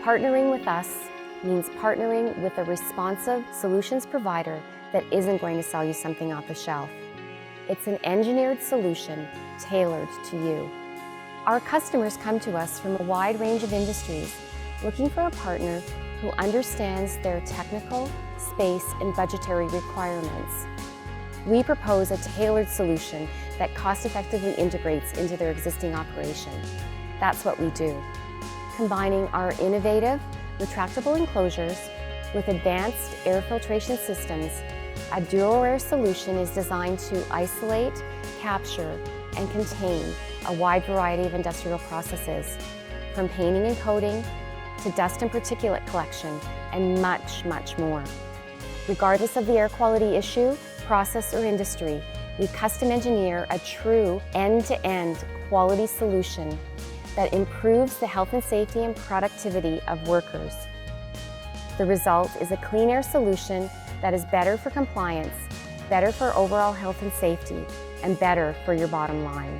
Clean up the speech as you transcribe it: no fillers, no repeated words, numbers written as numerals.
Partnering with us means partnering with a responsive solutions provider that isn't going to sell you something off the shelf. It's an engineered solution tailored to you. Our customers come to us from a wide range of industries, looking for a partner who understands their technical, space, and budgetary requirements. We propose a tailored solution that cost-effectively integrates into their existing operation. That's what we do. Combining our innovative, retractable enclosures with advanced air filtration systems, a dual-air solution is designed to isolate, capture, and contain a wide variety of industrial processes, from painting and coating to dust and particulate collection, and much, much more. Regardless of the air quality issue, process, or industry, we custom engineer a true end-to-end quality solution that improves the health and safety and productivity of workers. The result is a clean air solution that is better for compliance, better for overall health and safety, and better for your bottom line.